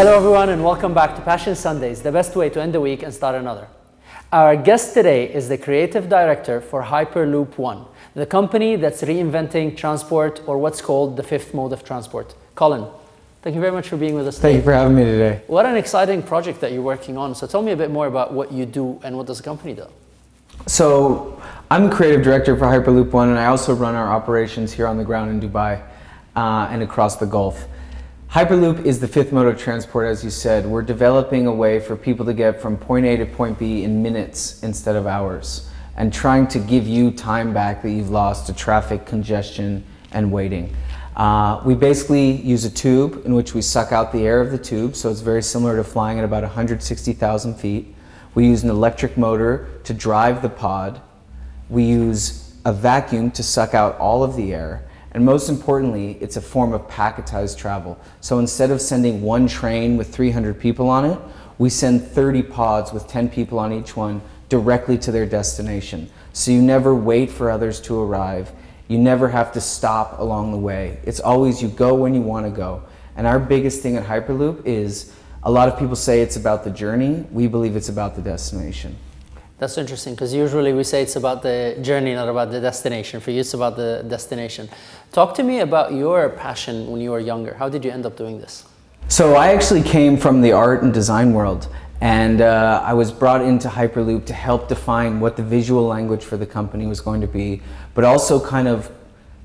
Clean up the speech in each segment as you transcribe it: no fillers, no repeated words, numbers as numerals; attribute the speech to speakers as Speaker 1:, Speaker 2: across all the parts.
Speaker 1: Hello everyone and welcome back to Passion Sundays, the best way to end the week and start another. Our guest today is the creative director for Hyperloop One, the company that's reinventing transport, or what's called the fifth mode of transport. Colin, thank you very much for being with us today.
Speaker 2: Thank you for having me today.
Speaker 1: What an exciting project that you're working on. So tell me a bit more about what you do and what does the company do?
Speaker 2: So I'm the creative director for Hyperloop One, and I also run our operations here on the ground in Dubai and across the Gulf. Hyperloop is the fifth mode of transport, as you said. We're developing a way for people to get from point A to point B in minutes instead of hours, and trying to give you time back that you've lost to traffic, congestion, and waiting. We basically use a tube in which we suck out the air of the tube, so it's very similar to flying at about 160,000 feet. We use an electric motor to drive the pod. We use a vacuum to suck out all of the air. And most importantly, it's a form of packetized travel. So instead of sending one train with 300 people on it, we send 30 pods with 10 people on each one directly to their destination. So you never wait for others to arrive. You never have to stop along the way. It's always you go when you want to go. And our biggest thing at Hyperloop is, a lot of people say it's about the journey. We believe it's about the destination.
Speaker 1: That's interesting, because usually we say it's about the journey, not about the destination. For you, it's about the destination. Talk to me about your passion when you were younger. How did you end up doing this?
Speaker 2: So I actually came from the art and design world, and I was brought into Hyperloop to help define what the visual language for the company was going to be, but also kind of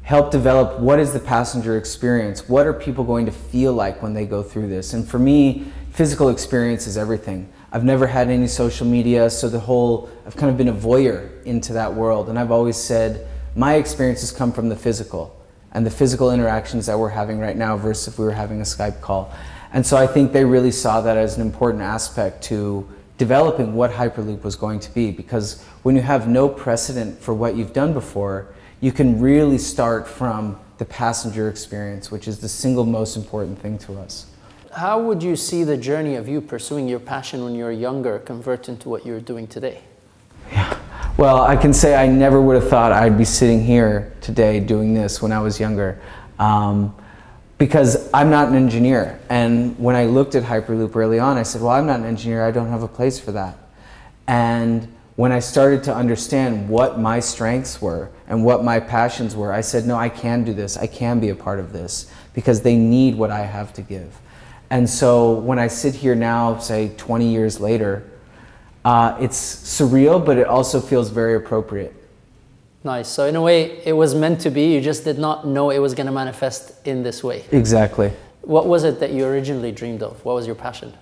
Speaker 2: help develop what is the passenger experience? What are people going to feel like when they go through this? And for me, physical experience is everything. I've never had any social media, so I've kind of been a voyeur into that world. And I've always said, my experiences come from the physical and the physical interactions that we're having right now versus if we were having a Skype call. And so I think they really saw that as an important aspect to developing what Hyperloop was going to be, because when you have no precedent for what you've done before, you can really start from the passenger experience, which is the single most important thing to us.
Speaker 1: How would you see the journey of you pursuing your passion when you were younger convert into what you're doing today?
Speaker 2: Yeah. Well, I can say I never would have thought I'd be sitting here today doing this when I was younger, because I'm not an engineer. And when I looked at Hyperloop early on, I said, well, I'm not an engineer, I don't have a place for that. And when I started to understand what my strengths were and what my passions were, I said, no, I can do this, I can be a part of this, because they need what I have to give. And so when I sit here now, say 20 years later, it's surreal, but it also feels very appropriate.
Speaker 1: Nice. So in a way, it was meant to be, you just did not know it was going to manifest in this way.
Speaker 2: Exactly.
Speaker 1: What was it that you originally dreamed of? What was your passion?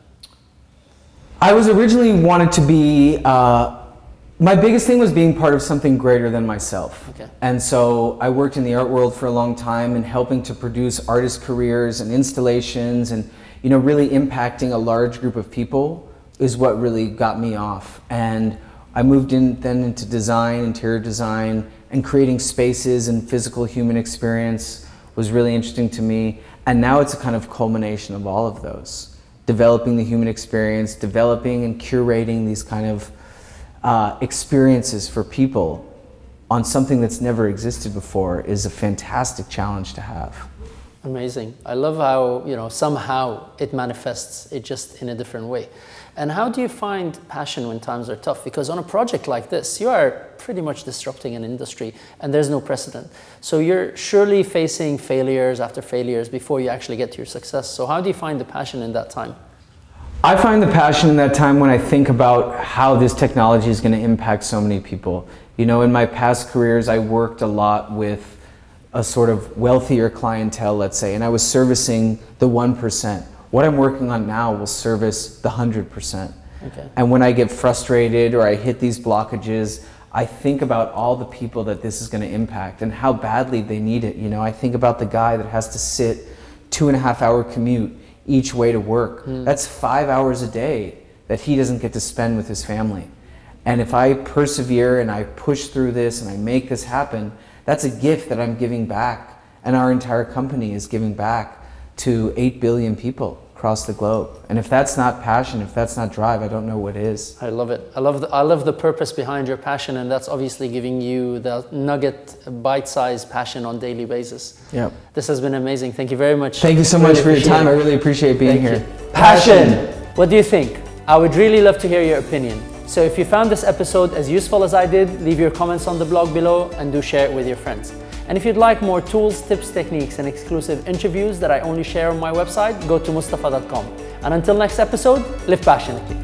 Speaker 2: I was originally wanted to be, my biggest thing was being part of something greater than myself.
Speaker 1: Okay.
Speaker 2: And so I worked in the art world for a long time and helping to produce artist careers and installations, and really impacting a large group of people is what really got me off. And I moved then into design, interior design, and creating spaces and physical human experience was really interesting to me. And now it's a kind of culmination of all of those. Developing the human experience, developing and curating these kind of experiences for people on something that's never existed before is a fantastic challenge to have.
Speaker 1: Amazing. I love how, somehow it manifests it just in a different way. And how do you find passion when times are tough? Because on a project like this, you are pretty much disrupting an industry and there's no precedent. So you're surely facing failures after failures before you actually get to your success. So how do you find the passion in that time?
Speaker 2: I find the passion in that time when I think about how this technology is going to impact so many people. In my past careers, I worked a lot with a sort of wealthier clientele, let's say, and I was servicing the 1%. What I'm working on now will service the 100%.
Speaker 1: Okay.
Speaker 2: And when I get frustrated or I hit these blockages, I think about all the people that this is going to impact and how badly they need it. I think about the guy that has to sit 2.5-hour commute each way to work. That's 5 hours a day that he doesn't get to spend with his family. And if I persevere and I push through this and I make this happen, that's a gift that I'm giving back, and our entire company is giving back to 8 billion people across the globe. And if that's not passion, if that's not drive, I don't know what is.
Speaker 1: I love it. I love the purpose behind your passion, and that's obviously giving you the nugget, bite-sized passion on a daily basis.
Speaker 2: Yeah.
Speaker 1: This has been amazing. Thank you very much.
Speaker 2: Thank you so much for your time. I really appreciate being here.
Speaker 1: Thank you. Passion! What do you think? I would really love to hear your opinion. So if you found this episode as useful as I did, leave your comments on the blog below and do share it with your friends. And if you'd like more tools, tips, techniques, and exclusive interviews that I only share on my website, go to moustafa.com. And until next episode, live passionately.